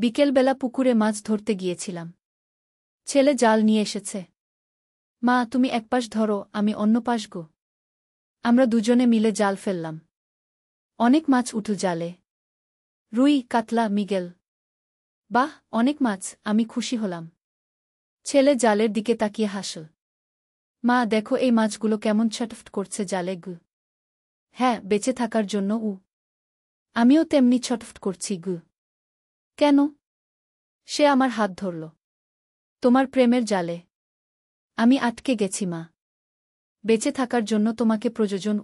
বিকেলবেলা পুকুরে মাছ ধরতে গিয়েছিলাম। ছেলে জাল নিয়ে এসেছে। মা, তুমি এক পাশ ধরো, আমি অন্য পাশ গো। আমরা দুজনে মিলে জাল ফেললাম। অনেক মাছ উঠল জালে। রুই, কাতলা, মৃগেল। বাহ, অনেক মাছ, আমি খুশি হলাম। ছেলে জালের দিকে তাকিয়ে হাসল। মা, দেখো এই মাছগুলো কেমন ছটফট করছে জালে গু। হ্যাঁ, বেঁচে থাকার জন্য আমিও তেমনি ছটফট করছি গু। কেন? সে আমার হাত ধরল। তোমার প্রেমের জালে আমি আটকে গেছি মা। বেঁচে থাকার জন্য তোমাকে প্রয়োজন।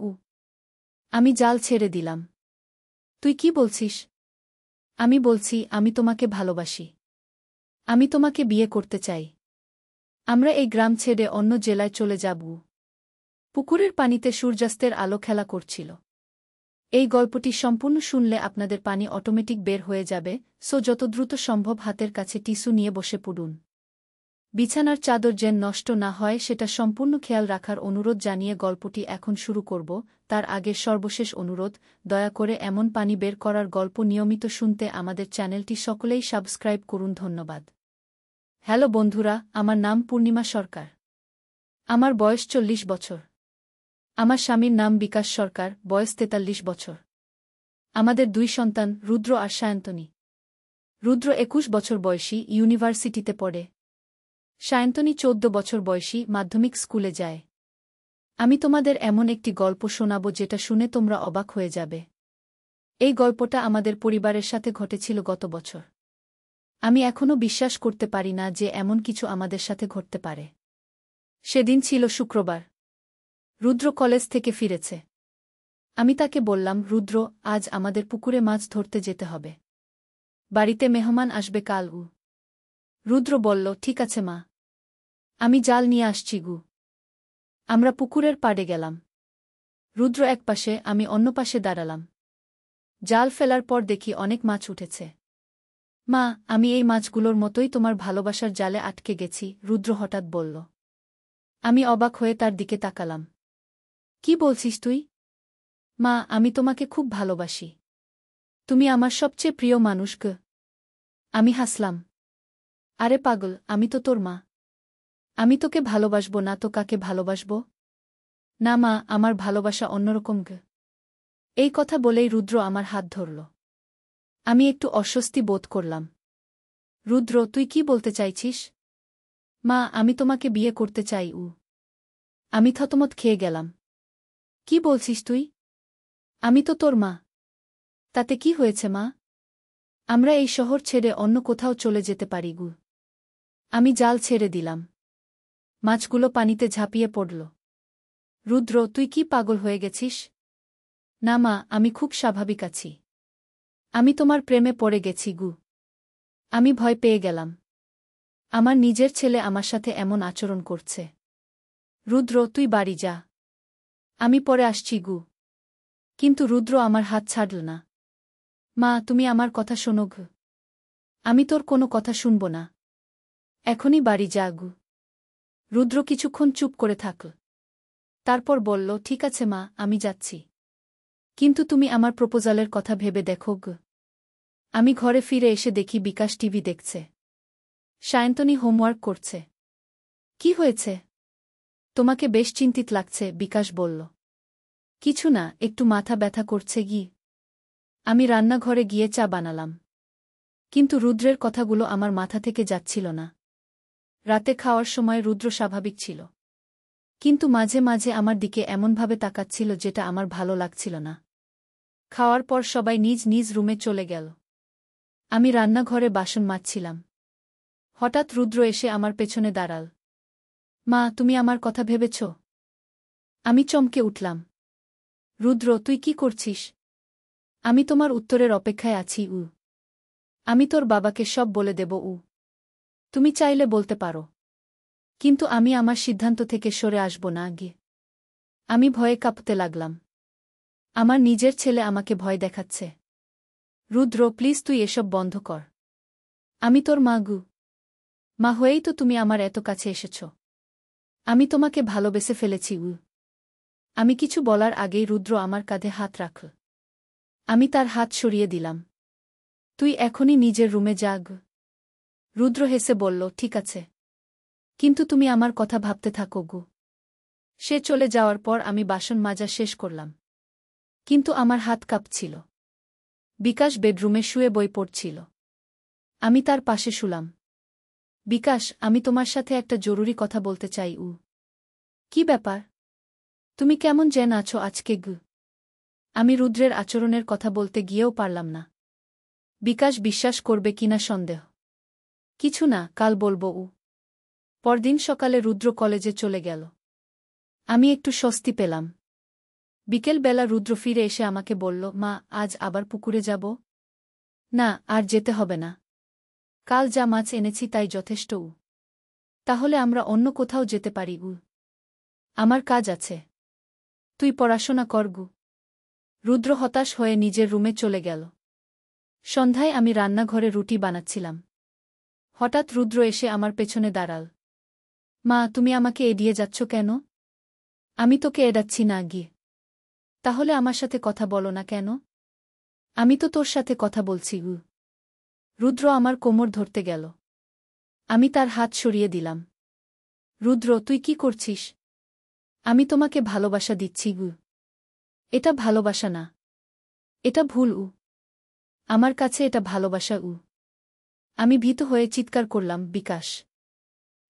আমি জাল ছেড়ে দিলাম। তুই কি বলছিস? আমি বলছি, আমি তোমাকে ভালোবাসি। আমি তোমাকে বিয়ে করতে চাই। আমরা এই গ্রাম ছেড়ে অন্য জেলায় চলে যাব। পুকুরের পানিতে সূর্যাস্তের আলো খেলা করছিল। এই গল্পটি সম্পূর্ণ শুনলে আপনাদের পানি অটোমেটিক বের হয়ে যাবে, যত দ্রুত সম্ভব হাতের কাছে টিস্যু নিয়ে বসে পড়ুন। বিছানার চাদর যেন নষ্ট না হয় সেটা সম্পূর্ণ খেয়াল রাখার অনুরোধ জানিয়ে গল্পটি এখন শুরু করব। তার আগের সর্বশেষ অনুরোধ, দয়া করে এমন পানি বের করার গল্প নিয়মিত শুনতে আমাদের চ্যানেলটি সকলেই সাবস্ক্রাইব করুন। ধন্যবাদ। হ্যালো বন্ধুরা, আমার নাম পূর্ণিমা সরকার। আমার বয়স 40 বছর। আমার স্বামীর নাম বিকাশ সরকার, বয়স 43 বছর। আমাদের 2 সন্তান, রুদ্র আর সায়ন্তনী। রুদ্র 21 বছর বয়সী, ইউনিভার্সিটিতে পড়ে। সায়ন্তনী 14 বছর বয়সী, মাধ্যমিক স্কুলে যায়। আমি তোমাদের এমন একটি গল্প শোনাব যেটা শুনে তোমরা অবাক হয়ে যাবে। এই গল্পটা আমাদের পরিবারের সাথে ঘটেছিল গত বছর। আমি এখনও বিশ্বাস করতে পারি না যে এমন কিছু আমাদের সাথে ঘটতে পারে। সেদিন ছিল শুক্রবার। রুদ্র কলেজ থেকে ফিরেছে। আমি তাকে বললাম, রুদ্র, আজ আমাদের পুকুরে মাছ ধরতে যেতে হবে। বাড়িতে মেহমান আসবে কাল। রুদ্র বলল, ঠিক আছে মা। আমি জাল নিয়ে আসছি গু। আমরা পুকুরের পাড়ে গেলাম। রুদ্র এক পাশে, আমি অন্য পাশে দাঁড়ালাম। জাল ফেলার পর দেখি অনেক মাছ উঠেছে। মা, আমি এই মাছগুলোর মতোই তোমার ভালোবাসার জালে আটকে গেছি, রুদ্র হঠাৎ বলল। আমি অবাক হয়ে তার দিকে তাকালাম। কি বলছিস তুই? মা, আমি তোমাকে খুব ভালোবাসি। তুমি আমার সবচেয়ে প্রিয় মানুষ গ। আমি হাসলাম। আরে পাগল, আমি তো তোর মা। আমি তোকে ভালোবাসব না তো কাকে ভালোবাসব? না মা, আমার ভালোবাসা অন্যরকম গ। এই কথা বলেই রুদ্র আমার হাত ধরল। আমি একটু অস্বস্তি বোধ করলাম। রুদ্র, তুই কি বলতে চাইছিস? মা, আমি তোমাকে বিয়ে করতে চাই। আমি থতমত খেয়ে গেলাম। কি বলছিস তুই? আমি তো তোর মা। তাতে কি হয়েছে মা? আমরা এই শহর ছেড়ে অন্য কোথাও চলে যেতে পারি গু। আমি জাল ছেড়ে দিলাম। মাছগুলো পানিতে ঝাঁপিয়ে পড়ল। রুদ্র, তুই কি পাগল হয়ে গেছিস? না মা, আমি খুব স্বাভাবিক আছি। আমি তোমার প্রেমে পড়ে গেছি গু। আমি ভয় পেয়ে গেলাম। আমার নিজের ছেলে আমার সাথে এমন আচরণ করছে। রুদ্র, তুই বাড়ি যা। আমি পরে আসছি গু। কিন্তু রুদ্র আমার হাত ছাড়ল না। মা, তুমি আমার কথা শোনো গু। আমি তোর কোনো কথা শুনব না। এখনই বাড়ি যা গু। রুদ্র কিছুক্ষণ চুপ করে থাকল। তারপর বলল, ঠিক আছে মা, আমি যাচ্ছি। কিন্তু তুমি আমার প্রপোজালের কথা ভেবে দেখো গু। আমি ঘরে ফিরে এসে দেখি বিকাশ টিভি দেখছে। সায়ন্তনী হোমওয়ার্ক করছে। কি হয়েছে? তোমাকে বেশ চিন্তিত লাগছে, বিকাশ বলল। কিছু না, একটু মাথা ব্যথা করছে গি। আমি রান্নাঘরে গিয়ে চা বানালাম। কিন্তু রুদ্রের কথাগুলো আমার মাথা থেকে যাচ্ছিল না। রাতে খাওয়ার সময় রুদ্র স্বাভাবিক ছিল। কিন্তু মাঝে মাঝে আমার দিকে এমনভাবে তাকাচ্ছিল যেটা আমার ভালো লাগছিল না। খাওয়ার পর সবাই নিজ নিজ রুমে চলে গেল। আমি রান্নাঘরে বাসন মাজছিলাম। হঠাৎ রুদ্র এসে আমার পেছনে দাঁড়াল। মা, তুমি আমার কথা ভেবেছ? আমি চমকে উঠলাম। রুদ্র, তুই কি করছিস? আমি তোমার উত্তরের অপেক্ষায় আছি। আমি তোর বাবাকে সব বলে দেব। তুমি চাইলে বলতে পারো। কিন্তু আমি আমার সিদ্ধান্ত থেকে সরে আসব না গে। আমি ভয়ে কাঁপতে লাগলাম। আমার নিজের ছেলে আমাকে ভয় দেখাচ্ছে। রুদ্র, প্লিজ তুই এসব বন্ধ কর। আমি তোর মা গু। মা হয়েই তো তুমি আমার এত কাছে এসেছ। আমি তোমাকে ভালোবেসে ফেলেছি। আমি কিছু বলার আগেই রুদ্র আমার কাঁধে হাত রাখল। আমি তার হাত সরিয়ে দিলাম। তুই এখনই নিজের রুমে যাগ। রুদ্র হেসে বলল, ঠিক আছে। কিন্তু তুমি আমার কথা ভাবতে থাকো গু। সে চলে যাওয়ার পর আমি বাসন মাজা শেষ করলাম। কিন্তু আমার হাত কাঁপছিল। বিকাশ বেডরুমে শুয়ে বই পড়ছিল। আমি তার পাশে শুলাম। বিকাশ, আমি তোমার সাথে একটা জরুরি কথা বলতে চাই। কি ব্যাপার? তুমি কেমন যেন আছো আজকে গু? আমি রুদ্রের আচরণের কথা বলতে গিয়েও পারলাম না। বিকাশ বিশ্বাস করবে কিনা সন্দেহ। কিছু না, কাল বলবো। পরদিন সকালে রুদ্র কলেজে চলে গেল। আমি একটু স্বস্তি পেলাম। বিকেলবেলা রুদ্র ফিরে এসে আমাকে বলল, মা, আজ আবার পুকুরে যাব? না, আর যেতে হবে না। কাল যা মাছ এনেছি তাই যথেষ্ট। তাহলে আমরা অন্য কোথাও যেতে পারি। আমার কাজ আছে। তুই পড়াশোনা কর গু। রুদ্র হতাশ হয়ে নিজের রুমে চলে গেল। সন্ধ্যায় আমি রান্নাঘরে রুটি বানাচ্ছিলাম। হঠাৎ রুদ্র এসে আমার পেছনে দাঁড়াল। মা, তুমি আমাকে এড়িয়ে যাচ্ছ কেন? আমি তোকে এড়াচ্ছি না গিয়ে। তাহলে আমার সাথে কথা বলো না কেন? আমি তো তোর সাথে কথা বলছি গু। রুদ্র আমার কোমর ধরতে গেল। আমি তার হাত সরিয়ে দিলাম। রুদ্র, তুই কি করছিস? আমি তোমাকে ভালোবাসা দিচ্ছি গু। এটা ভালোবাসা না। এটা ভুল। আমার কাছে এটা ভালোবাসা। আমি ভীত হয়ে চিৎকার করলাম, বিকাশ।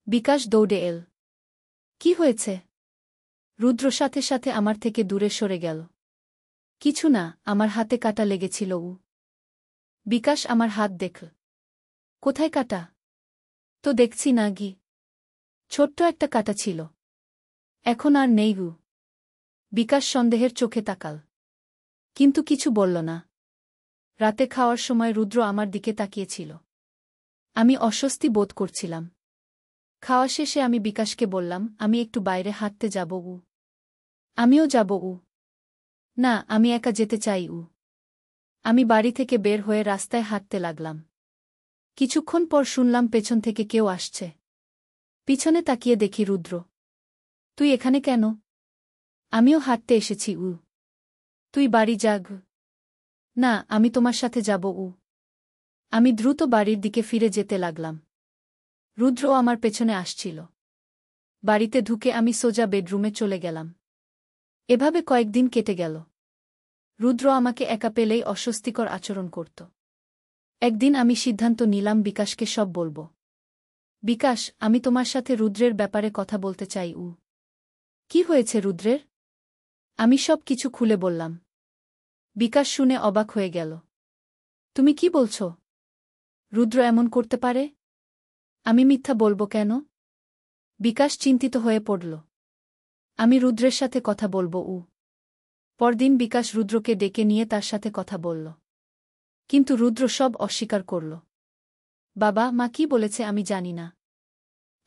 বিকাশ দৌড়ে এল। কি হয়েছে? রুদ্র সাথে সাথে আমার থেকে দূরে সরে গেল। কিছু না, আমার হাতে কাটা লেগেছিল। বিকাশ আমার হাত দেখল। কোথায় কাটা? তো দেখছি না গি। ছোট্ট একটা কাটা ছিল। এখন আর নেই গু। বিকাশ সন্দেহের চোখে তাকাল। কিন্তু কিছু বলল না। রাতে খাওয়ার সময় রুদ্র আমার দিকে তাকিয়েছিল। আমি অস্বস্তি বোধ করছিলাম। খাওয়া শেষে আমি বিকাশকে বললাম, আমি একটু বাইরে হাঁটতে যাব। আমিও যাব। না, আমি একা যেতে চাই। আমি বাড়ি থেকে বের হয়ে রাস্তায় হাঁটতে লাগলাম। কিছুক্ষণ পর শুনলাম পেছন থেকে কেউ আসছে। পিছনে তাকিয়ে দেখি রুদ্র। তুই এখানে কেন? আমিও হাঁটতে এসেছি। তুই বাড়ি যাগ। না, আমি তোমার সাথে যাব। আমি দ্রুত বাড়ির দিকে ফিরে যেতে লাগলাম। রুদ্র আমার পেছনে আসছিল। বাড়িতে ঢুকে আমি সোজা বেডরুমে চলে গেলাম। এভাবে কয়েকদিন কেটে গেল। রুদ্র আমাকে একা পেলেই অস্বস্তিকর আচরণ করত। একদিন আমি সিদ্ধান্ত নিলাম বিকাশকে সব বলবো। বিকাশ, আমি তোমার সাথে রুদ্রের ব্যাপারে কথা বলতে চাই। কি হয়েছে রুদ্রের? আমি সব কিছু খুলে বললাম। বিকাশ শুনে অবাক হয়ে গেল। তুমি কি বলছ? রুদ্র এমন করতে পারে? আমি মিথ্যা বলবো কেন? বিকাশ চিন্তিত হয়ে পড়ল। আমি রুদ্রের সাথে কথা বলবো। পরদিন বিকাশ রুদ্রকে ডেকে নিয়ে তার সাথে কথা বলল। কিন্তু রুদ্র সব অস্বীকার করল। বাবা, মা কি বলেছে আমি জানি না।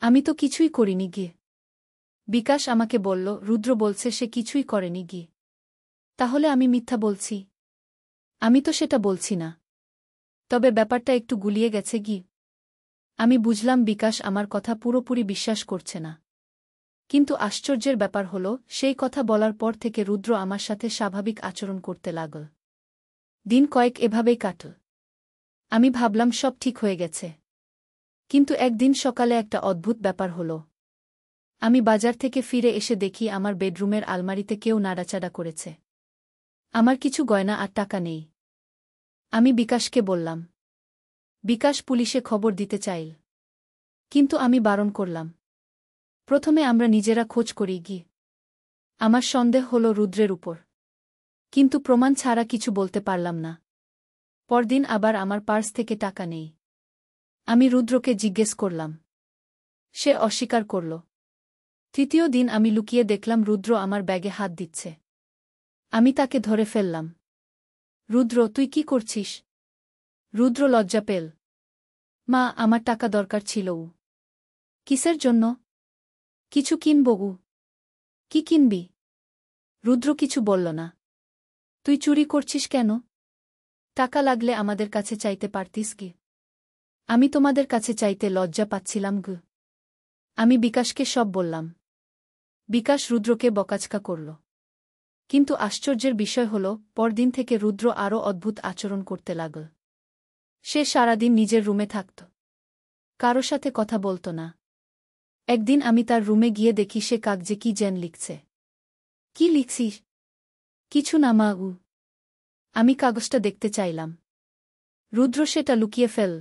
আমি তো কিছুই করিনি গিয়ে। বিকাশ আমাকে বলল, রুদ্র বলছে সে কিছুই করেনি গিয়ে। তাহলে আমি মিথ্যা বলছি? আমি তো সেটা বলছি না। তবে ব্যাপারটা একটু গুলিয়ে গেছে গি। আমি বুঝলাম বিকাশ আমার কথা পুরোপুরি বিশ্বাস করছে না। কিন্তু আশ্চর্যের ব্যাপার হল, সেই কথা বলার পর থেকে রুদ্র আমার সাথে স্বাভাবিক আচরণ করতে লাগল। দিন কয়েক এভাবেই কাটল। আমি ভাবলাম সব ঠিক হয়ে গেছে। কিন্তু একদিন সকালে একটা অদ্ভুত ব্যাপার হল। আমি বাজার থেকে ফিরে এসে দেখি আমার বেডরুমের আলমারিতে কেউ নাড়াচাড়া করেছে। আমার কিছু গয়না আর টাকা নেই। আমি বিকাশকে বললাম। বিকাশ পুলিশে খবর দিতে চাইল। কিন্তু আমি বারণ করলাম। প্রথমে আমরা নিজেরা খোঁজ করি গিয়ে। আমার সন্দেহ হল রুদ্রের উপর। কিন্তু প্রমাণ ছাড়া কিছু বলতে পারলাম না। পরদিন আবার আমার পার্স থেকে টাকা নেই। আমি রুদ্রকে জিজ্ঞেস করলাম। সে অস্বীকার করল। তৃতীয় দিন আমি লুকিয়ে দেখলাম রুদ্র আমার ব্যাগে হাত দিচ্ছে। আমি তাকে ধরে ফেললাম। রুদ্র, তুই কি করছিস? রুদ্র লজ্জা পেল। মা, আমার টাকা দরকার ছিল। কিসের জন্য? কিছু কিনব। কি কিনবি? রুদ্র কিছু বলল না। তুই চুরি করছিস কেন? টাকা লাগলে আমাদের কাছে চাইতে পারতিস কি? আমি তোমাদের কাছে চাইতে লজ্জা পাচ্ছিলাম গু। আমি বিকাশকে সব বললাম। বিকাশ রুদ্রকে বকাঝকা করল। কিন্তু আশ্চর্যের বিষয় হল, পরদিন থেকে রুদ্র আরও অদ্ভুত আচরণ করতে লাগল। সে সারাদিন নিজের রুমে থাকত, কারো সাথে কথা বলত না। একদিন আমি তার রুমে গিয়ে দেখি সে কাগজে কি যেন লিখছে। কি লিখছিস? কিছু না মা। আমি কাগজটা দেখতে চাইলাম। রুদ্র সেটা লুকিয়ে ফেল।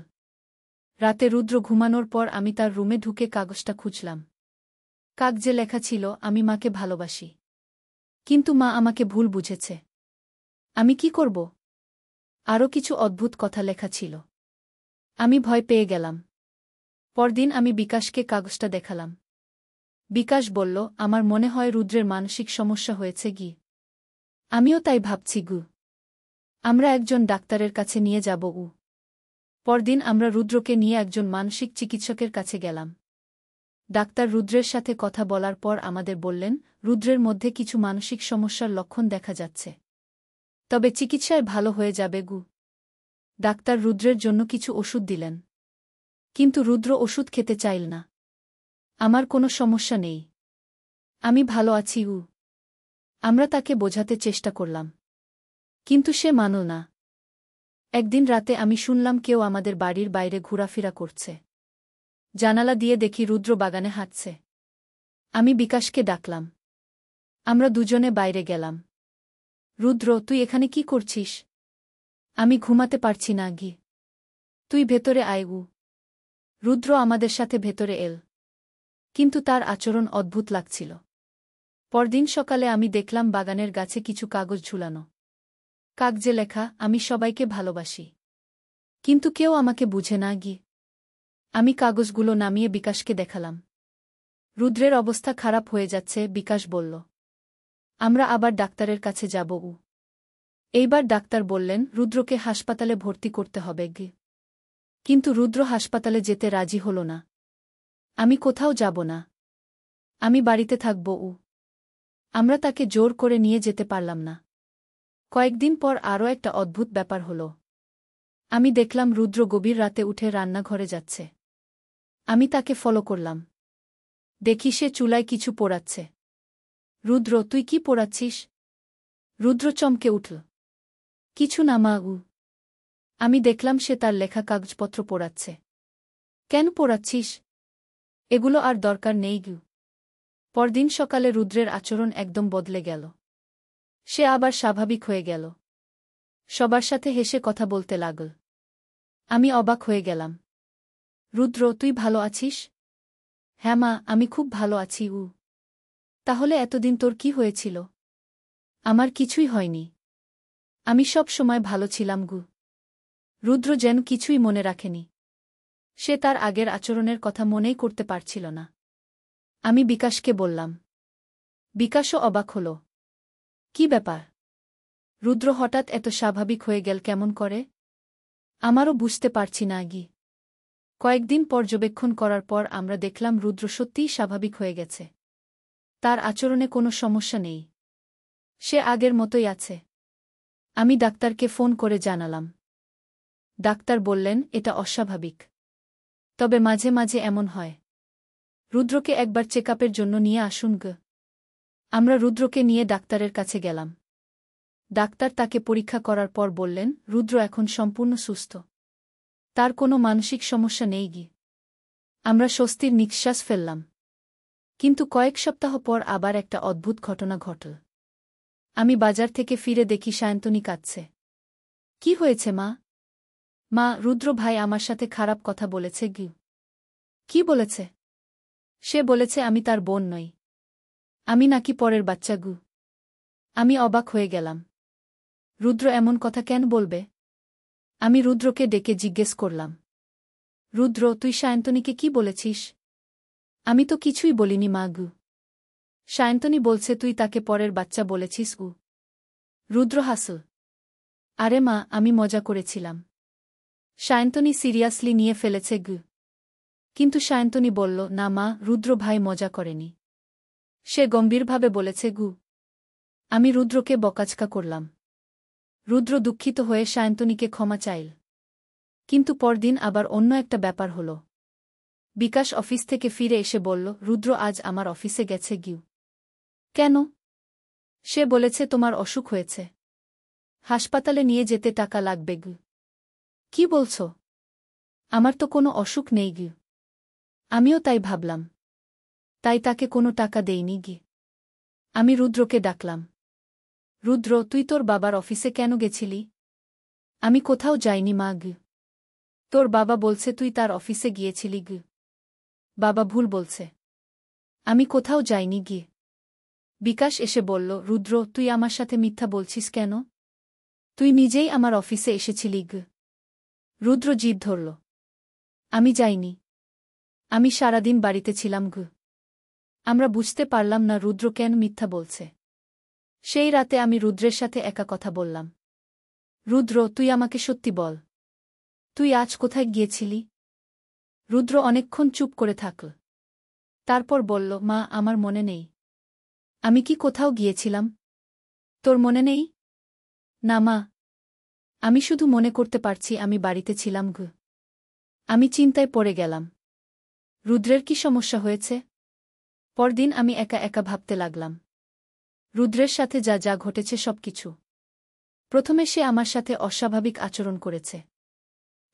রাতে রুদ্র ঘুমানোর পর আমি তার রুমে ঢুকে কাগজটা খুঁজলাম। কাগজে লেখা ছিল, আমি মাকে ভালোবাসি, কিন্তু মা আমাকে ভুল বুঝেছে। আমি কি করব? আরও কিছু অদ্ভুত কথা লেখা ছিল। আমি ভয় পেয়ে গেলাম। পরদিন আমি বিকাশকে কাগজটা দেখালাম। বিকাশ বলল, আমার মনে হয় রুদ্রের মানসিক সমস্যা হয়েছে গি। আমিও তাই ভাবছি গু। আমরা একজন ডাক্তারের কাছে নিয়ে যাব। পরদিন আমরা রুদ্রকে নিয়ে একজন মানসিক চিকিৎসকের কাছে গেলাম। ডাক্তার রুদ্রের সাথে কথা বলার পর আমাদের বললেন, রুদ্রের মধ্যে কিছু মানসিক সমস্যার লক্ষণ দেখা যাচ্ছে, তবে চিকিৎসায় ভালো হয়ে যাবে গু। ডাক্তার রুদ্রের জন্য কিছু ওষুধ দিলেন, কিন্তু রুদ্র ওষুধ খেতে চাইল না। আমার কোনো সমস্যা নেই, আমি ভালো আছি। আমরা তাকে বোঝাতে চেষ্টা করলাম, কিন্তু সে মানল না। একদিন রাতে আমি শুনলাম কেউ আমাদের বাড়ির বাইরে ঘোরাফেরা করছে। জানালা দিয়ে দেখি রুদ্র বাগানে হাঁটছে। আমি বিকাশকে ডাকলাম। আমরা দুজনে বাইরে গেলাম। রুদ্র, তুই এখানে কি করছিস? আমি ঘুমাতে পারছি না গি। তুই ভেতরে আয়। রুদ্র আমাদের সাথে ভেতরে এল, কিন্তু তার আচরণ অদ্ভুত লাগছিল। পরদিন সকালে আমি দেখলাম বাগানের গাছে কিছু কাগজ ঝুলানো। কাগজে লেখা, আমি সবাইকে ভালোবাসি, কিন্তু কেউ আমাকে বুঝে না গি। আমি কাগজগুলো নামিয়ে বিকাশকে দেখালাম। রুদ্রের অবস্থা খারাপ হয়ে যাচ্ছে, বিকাশ বলল। আমরা আবার ডাক্তারের কাছে যাব। এইবার ডাক্তার বললেন, রুদ্রকে হাসপাতালে ভর্তি করতে হবে গি। কিন্তু রুদ্র হাসপাতালে যেতে রাজি হল না। আমি কোথাও যাব না, আমি বাড়িতে থাকব। আমরা তাকে জোর করে নিয়ে যেতে পারলাম না। কয়েকদিন পর আরও একটা অদ্ভুত ব্যাপার হল। আমি দেখলাম রুদ্র গভীর রাতে উঠে রান্নাঘরে যাচ্ছে। আমি তাকে ফলো করলাম। দেখি সে চুলায় কিছু পোড়াচ্ছে। রুদ্র, তুই কি পোড়াচ্ছিস? রুদ্র চমকে উঠল। কিছু না মা। আমি দেখলাম সে তার লেখা কাগজপত্র পোড়াচ্ছে। কেন পোড়াচ্ছিস? এগুলো আর দরকার নেই গু। পরদিন সকালে রুদ্রের আচরণ একদম বদলে গেল। সে আবার স্বাভাবিক হয়ে গেল। সবার সাথে হেসে কথা বলতে লাগল। আমি অবাক হয়ে গেলাম। রুদ্র, তুই ভালো আছিস? হ্যাঁ মা, আমি খুব ভালো আছি। তাহলে এতদিন তোর কি হয়েছিল? আমার কিছুই হয়নি, আমি সব সময় ভালো ছিলাম গু। রুদ্র যেন কিছুই মনে রাখেনি। সে তার আগের আচরণের কথা মনেই করতে পারছিল না। আমি বিকাশকে বললাম। বিকাশও অবাক হল। কি ব্যাপার? রুদ্র হঠাৎ এত স্বাভাবিক হয়ে গেল কেমন করে? আমারও বুঝতে পারছি না গি। কয়েকদিন পর্যবেক্ষণ করার পর আমরা দেখলাম রুদ্র সত্যিই স্বাভাবিক হয়ে গেছে। তার আচরণে কোনো সমস্যা নেই, সে আগের মতোই আছে। আমি ডাক্তারকে ফোন করে জানালাম। ডাক্তার বললেন, এটা অস্বাভাবিক, তবে মাঝে মাঝে এমন হয়। রুদ্রকে একবার চেকআপের জন্য নিয়ে আসুন গ। আমরা রুদ্রকে নিয়ে ডাক্তারের কাছে গেলাম। ডাক্তার তাকে পরীক্ষা করার পর বললেন, রুদ্র এখন সম্পূর্ণ সুস্থ, তার কোনো মানসিক সমস্যা নেই গি। আমরা স্বস্তির নিঃশ্বাস ফেললাম। কিন্তু কয়েক সপ্তাহ পর আবার একটা অদ্ভুত ঘটনা ঘটল। আমি বাজার থেকে ফিরে দেখি সায়ন্তনী কাঁদছে। কি হয়েছে মা? মা, রুদ্র ভাই আমার সাথে খারাপ কথা বলেছে গি। কি বলেছে? সে বলেছে আমি তার বোন নই, আমি নাকি পরের বাচ্চা গু। আমি অবাক হয়ে গেলাম। রুদ্র এমন কথা কেন বলবে? আমি রুদ্রকে ডেকে জিজ্ঞেস করলাম। রুদ্র, তুই সায়ন্তনীকে কি বলেছিস? আমি তো কিছুই বলিনি মা গু। সায়ন্তনী বলছে তুই তাকে পরের বাচ্চা বলেছিস গু। রুদ্র হাসল। আরে মা, আমি মজা করেছিলাম। সায়ন্তনী সিরিয়াসলি নিয়ে ফেলেছে গু। কিন্তু সায়ন্তনী বলল, না মা, রুদ্র ভাই মজা করেনি, সে গম্ভীরভাবে বলেছে গু। আমি রুদ্রকে বকাঝকা করলাম। রুদ্র দুঃখিত হয়ে সায়ন্তনীকে ক্ষমা চাইল। কিন্তু পরদিন আবার অন্য একটা ব্যাপার হল। বিকাশ অফিস থেকে ফিরে এসে বলল, রুদ্র আজ আমার অফিসে গেছে গিউ। কেন? সে বলেছে তোমার অসুখ হয়েছে, হাসপাতালে নিয়ে যেতে টাকা লাগবে গু। কি বলছ? আমার তো কোনো অসুখ নেই গি। আমিও তাই ভাবলাম। তাই তাকে কোনো টাকা দেইনি গি। আমি রুদ্রকে ডাকলাম। রুদ্র, তুই তোর বাবার অফিসে কেন গেছিলি? আমি কোথাও যাইনি মা গি। তোর বাবা বলছে তুই তার অফিসে গিয়েছিলি গি। বাবা ভুল বলছে। আমি কোথাও যাইনি গি। বিকাশ এসে বলল, রুদ্র, তুই আমার সাথে মিথ্যা বলছিস কেন? তুই নিজেই আমার অফিসে এসেছিলি গি। রুদ্র জিদ ধরল। আমি যাইনি। আমি সারাদিন বাড়িতে ছিলাম গি। আমরা বুঝতে পারলাম না রুদ্র কেন মিথ্যা বলছে। সেই রাতে আমি রুদ্রের সাথে একা কথা বললাম। রুদ্র, তুই আমাকে সত্যি বল। তুই আজ কোথায় গিয়েছিলি? রুদ্র অনেকক্ষণ চুপ করে থাকল। তারপর বলল, মা, আমার মনে নেই। আমি কি কোথাও গিয়েছিলাম? তোর মনে নেই? না মা। আমি শুধু মনে করতে পারছি আমি বাড়িতে ছিলাম গি। আমি চিন্তায় পড়ে গেলাম। রুদ্রের কি সমস্যা হয়েছে? পরদিন আমি একা একা ভাবতে লাগলাম। রুদ্রের সাথে যা যা ঘটেছে সবকিছু। প্রথমে সে আমার সাথে অস্বাভাবিক আচরণ করেছে।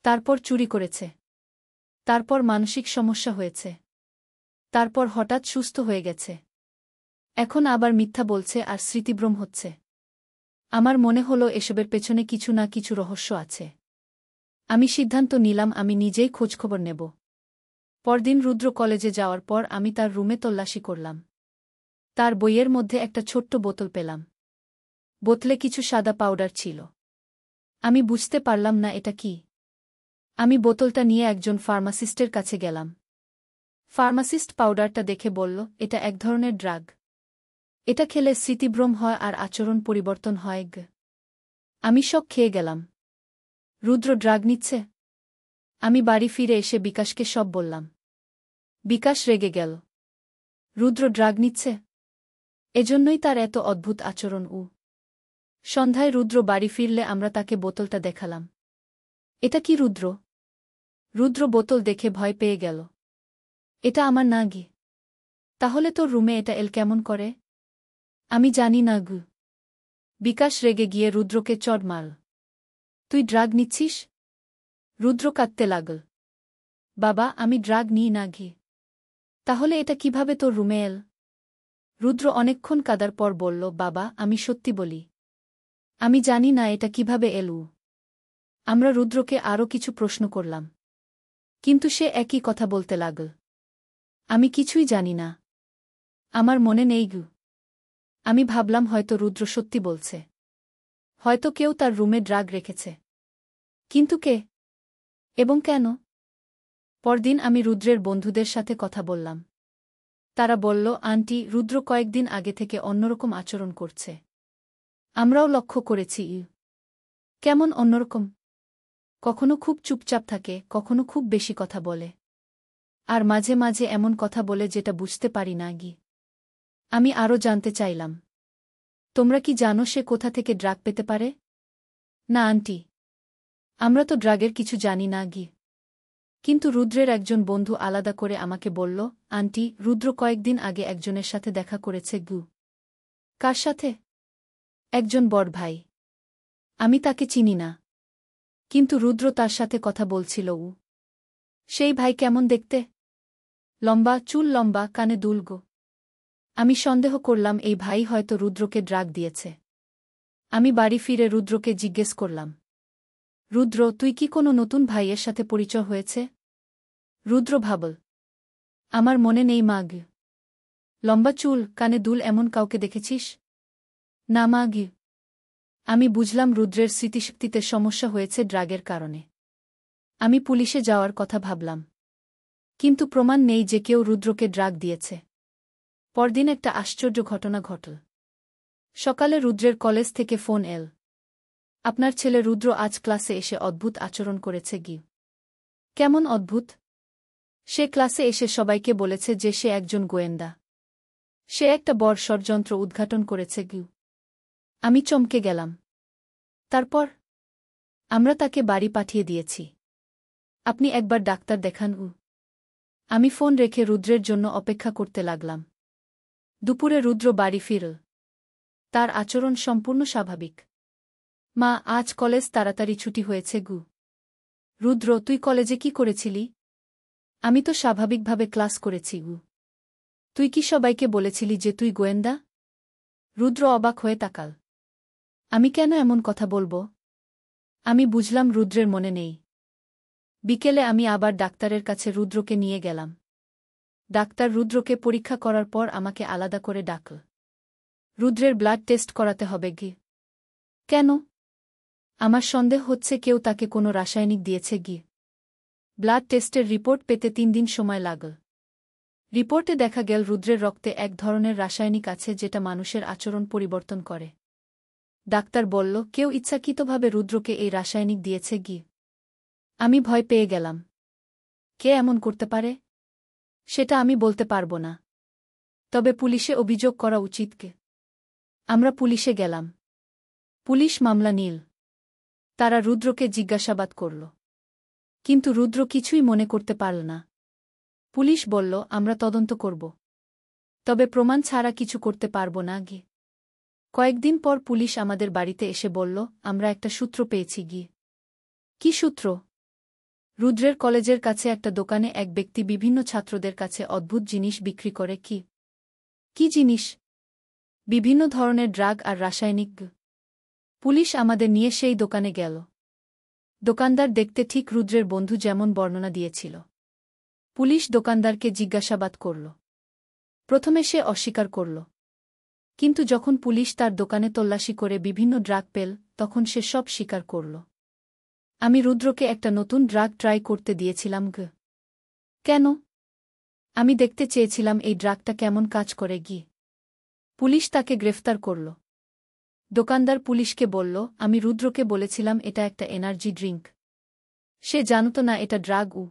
তারপর চুরি করেছে। তারপর মানসিক সমস্যা হয়েছে। তারপর হঠাৎ সুস্থ হয়ে গেছে। এখন আবার মিথ্যা বলছে আর স্মৃতিভ্রম হচ্ছে। আমার মনে হলো এসবের পেছনে কিছু না কিছু রহস্য আছে। আমি সিদ্ধান্ত নিলাম আমি নিজেই খোঁজখবর নেব। পরদিন রুদ্র কলেজে যাওয়ার পর আমি তার রুমে তল্লাশি করলাম। তার বইয়ের মধ্যে একটা ছোট্ট বোতল পেলাম। বোতলে কিছু সাদা পাউডার ছিল। আমি বুঝতে পারলাম না এটা কি। আমি বোতলটা নিয়ে একজন ফার্মাসিস্টের কাছে গেলাম। ফার্মাসিস্ট পাউডারটা দেখে বলল, এটা এক ধরনের ড্রাগ। এটা খেলে স্মৃতিভ্রম হয় আর আচরণ পরিবর্তন হয় গ। আমি শক খেয়ে গেলাম। রুদ্র ড্রাগ নিচ্ছে? আমি বাড়ি ফিরে এসে বিকাশকে সব বললাম। বিকাশ রেগে গেল। রুদ্র ড্রাগ নিচ্ছে? এজন্যই তার এত অদ্ভুত আচরণ। সন্ধ্যায় রুদ্র বাড়ি ফিরলে আমরা তাকে বোতলটা দেখালাম। এটা কি রুদ্র? রুদ্র বোতল দেখে ভয় পেয়ে গেল। এটা আমার না গি। তাহলে তোর রুমে এটা এল কেমন করে? আমি জানি না গু। বিকাশ রেগে গিয়ে রুদ্রকে চড় মারল। তুই ড্রাগ নিচ্ছিস? রুদ্র কাঁদতে লাগল। বাবা, আমি ড্রাগ নিই না ঘি। তাহলে এটা কিভাবে তোর রুমে এল? রুদ্র অনেকক্ষণ কাদার পর বলল, বাবা, আমি সত্যি বলি। আমি জানি না এটা কিভাবে এলু। আমরা রুদ্রকে আরও কিছু প্রশ্ন করলাম। কিন্তু সে একই কথা বলতে লাগল। আমি কিছুই জানি না। আমার মনে নেই গু। আমি ভাবলাম হয়তো রুদ্র সত্যি বলছে। হয়তো কেউ তার রুমে ড্রাগ রেখেছে। কিন্তু কে? এবং কেন? পরদিন আমি রুদ্রের বন্ধুদের সাথে কথা বললাম। তারা বলল, আন্টি, রুদ্র কয়েকদিন আগে থেকে অন্যরকম আচরণ করছে। আমরাও লক্ষ্য করেছি। কেমন অন্যরকম? কখনো খুব চুপচাপ থাকে, কখনো খুব বেশি কথা বলে। আর মাঝে মাঝে এমন কথা বলে যেটা বুঝতে পারি না গি। আমি আরও জানতে চাইলাম, তোমরা কি জানো সে কোথা থেকে ড্রাগ পেতে পারে? না আন্টি। আমরা তো ড্রাগের কিছু জানি না গি। কিন্তু রুদ্রের একজন বন্ধু আলাদা করে আমাকে বলল, আন্টি, রুদ্র কয়েকদিন আগে একজনের সাথে দেখা করেছে গু। কার সাথে? একজন বড় ভাই। আমি তাকে চিনি না। কিন্তু রুদ্র তার সাথে কথা বলছিল। সেই ভাই কেমন দেখতে? লম্বা চুল, লম্বা, কানে দুল গো। আমি সন্দেহ করলাম এই ভাই হয়তো রুদ্রকে ড্রাগ দিয়েছে। আমি বাড়ি ফিরে রুদ্রকে জিজ্ঞেস করলাম, রুদ্র, তুই কি কোনো নতুন ভাইয়ের সাথে পরিচয় হয়েছে? রুদ্র ভাবল। আমার মনে নেই মা গি। লম্বা চুল, কানে দুল এমন কাউকে দেখেছিস? না মা গি। আমি বুঝলাম রুদ্রের স্মৃতিশক্তিতে সমস্যা হয়েছে ড্রাগের কারণে। আমি পুলিশে যাওয়ার কথা ভাবলাম। কিন্তু প্রমাণ নেই যে কেউ রুদ্রকে ড্রাগ দিয়েছে। পরদিন একটা আশ্চর্য ঘটনা ঘটল। সকালে রুদ্রের কলেজ থেকে ফোন এল। আপনার ছেলে রুদ্র আজ ক্লাসে এসে অদ্ভুত আচরণ করেছে গি। কেমন অদ্ভুত? সে ক্লাসে এসে সবাইকে বলেছে যে সে একজন গোয়েন্দা। সে একটা বড় ষড়যন্ত্র উদ্ঘাটন করেছে গি। আমি চমকে গেলাম। তারপর আমরা তাকে বাড়ি পাঠিয়ে দিয়েছি। আপনি একবার ডাক্তার দেখান। আমি ফোন রেখে রুদ্রের জন্য অপেক্ষা করতে লাগলাম। দুপুরে রুদ্র বাড়ি ফিরল। তার আচরণ সম্পূর্ণ স্বাভাবিক। মা, আজ কলেজ তাড়াতাড়ি ছুটি হয়েছে গু। রুদ্র, তুই কলেজে কি করেছিলি? আমি তো স্বাভাবিকভাবে ক্লাস করেছি। তুই কি সবাইকে বলেছিলি যে তুই গোয়েন্দা? রুদ্র অবাক হয়ে তাকাল। আমি কেন এমন কথা বলবো? আমি বুঝলাম রুদ্রের মনে নেই। বিকেলে আমি আবার ডাক্তারের কাছে রুদ্রকে নিয়ে গেলাম। ডাক্তার রুদ্রকে পরীক্ষা করার পর আমাকে আলাদা করে ডাকল। রুদ্রের ব্লাড টেস্ট করাতে হবে কি? কেন? আমার সন্দেহ হচ্ছে কেউ তাকে কোনো রাসায়নিক দিয়েছে কি। ব্লাড টেস্টের রিপোর্ট পেতে 3 দিন সময় লাগল। রিপোর্টে দেখা গেল রুদ্রের রক্তে এক ধরনের রাসায়নিক আছে যেটা মানুষের আচরণ পরিবর্তন করে। ডাক্তার বলল, কেউ ইচ্ছাকৃতভাবে রুদ্রকে এই রাসায়নিক দিয়েছে কি। আমি ভয় পেয়ে গেলাম। কে এমন করতে পারে? সেটা আমি বলতে পারব না। তবে পুলিশে অভিযোগ করা উচিত কে? আমরা পুলিশে গেলাম। পুলিশ মামলা নিল। তারা রুদ্রকে জিজ্ঞাসাবাদ করল। কিন্তু রুদ্র কিছুই মনে করতে পারল না। পুলিশ বলল, আমরা তদন্ত করব। তবে প্রমাণ ছাড়া কিছু করতে পারব না গি। কয়েকদিন পর পুলিশ আমাদের বাড়িতে এসে বলল, আমরা একটা সূত্র পেয়েছি গি। কি সূত্র? রুদ্রের কলেজের কাছে একটা দোকানে এক ব্যক্তি বিভিন্ন ছাত্রদের কাছে অদ্ভুত জিনিস বিক্রি করে। কি কি জিনিস? বিভিন্ন ধরনের ড্রাগ আর রাসায়নিক। পুলিশ আমাদের নিয়ে সেই দোকানে গেল। দোকানদার দেখতে ঠিক রুদ্রের বন্ধু যেমন বর্ণনা দিয়েছিল। পুলিশ দোকানদারকে জিজ্ঞাসাবাদ করল। প্রথমে সে অস্বীকার করল। কিন্তু যখন পুলিশ তার দোকানে তল্লাশি করে বিভিন্ন ড্রাগ পেল, তখন সে সব স্বীকার করল। আমি রুদ্রকে একটা নতুন ড্রাগ ট্রাই করতে দিয়েছিলাম গ। কেন? আমি দেখতে চেয়েছিলাম এই ড্রাগটা কেমন কাজ করে গি। পুলিশ তাকে গ্রেফতার করল। দোকানদার পুলিশকে বলল, আমি রুদ্রকে বলেছিলাম এটা একটা এনার্জি ড্রিঙ্ক। সে জানত না এটা ড্রাগ।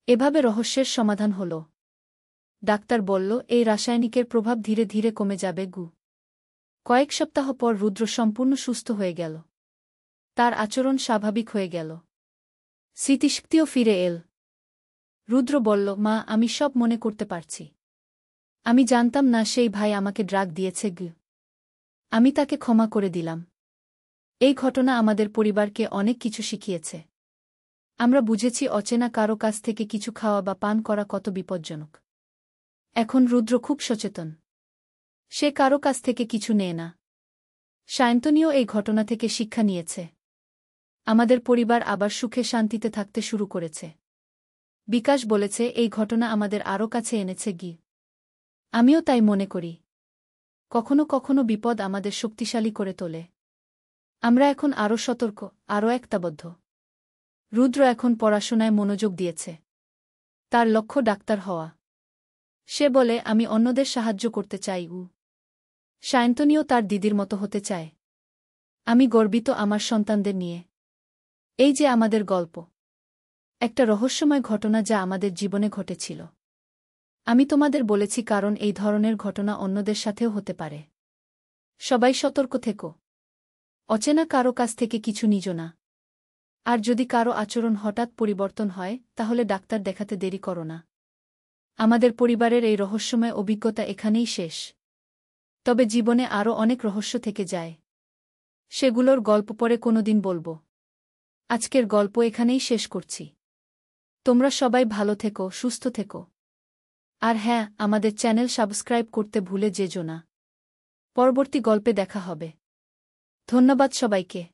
এভাবে রহস্যের সমাধান হল। ডাক্তার বলল, এই রাসায়নিকের প্রভাব ধীরে ধীরে কমে যাবে গু। কয়েক সপ্তাহ পর রুদ্র সম্পূর্ণ সুস্থ হয়ে গেল। তার আচরণ স্বাভাবিক হয়ে গেল। স্মৃতিশক্তিও ফিরে এল। রুদ্র বলল, মা, আমি সব মনে করতে পারছি। আমি জানতাম না সেই ভাই আমাকে ড্রাগ দিয়েছে গু। আমি তাকে ক্ষমা করে দিলাম। এই ঘটনা আমাদের পরিবারকে অনেক কিছু শিখিয়েছে। আমরা বুঝেছি অচেনা কারো কাছ থেকে কিছু খাওয়া বা পান করা কত বিপজ্জনক। এখন রুদ্র খুব সচেতন। সে কারো কাছ থেকে কিছু নেয় না। সায়ন্তনীও এই ঘটনা থেকে শিক্ষা নিয়েছে। আমাদের পরিবার আবার সুখে শান্তিতে থাকতে শুরু করেছে। বিকাশ বলেছে, এই ঘটনা আমাদের আরও কাছে এনেছে গি। আমিও তাই মনে করি। কখনো কখনো বিপদ আমাদের শক্তিশালী করে তোলে। আমরা এখন আরও সতর্ক, আরও একতাবদ্ধ। রুদ্র এখন পড়াশোনায় মনোযোগ দিয়েছে। তার লক্ষ্য ডাক্তার হওয়া। সে বলে, আমি অন্যদের সাহায্য করতে চাই। সায়ন্তনীও তার দিদির মতো হতে চায়। আমি গর্বিত আমার সন্তানদের নিয়ে। এই যে আমাদের গল্প। একটা রহস্যময় ঘটনা যা আমাদের জীবনে ঘটেছিল। আমি তোমাদের বলেছি কারণ এই ধরনের ঘটনা অন্যদের সাথেও হতে পারে। সবাই সতর্ক থেকো। অচেনা কারো কাছ থেকে কিছু নিজো না। আর যদি কারো আচরণ হঠাৎ পরিবর্তন হয়, তাহলে ডাক্তার দেখাতে দেরি করো না। আমাদের পরিবারের এই রহস্যময় অভিজ্ঞতা এখানেই শেষ। তবে জীবনে আরও অনেক রহস্য থেকে যায়। সেগুলোর গল্প পরে কোনোদিন বলবো। আজকের গল্প এখানেই শেষ করছি। তোমরা সবাই ভালো থেকো, সুস্থ থেকো। আর হ্যাঁ, আমাদের চ্যানেল সাবস্ক্রাইব করতে ভুলে যেও না। পরবর্তী গল্পে দেখা হবে। ধন্যবাদ সবাইকে।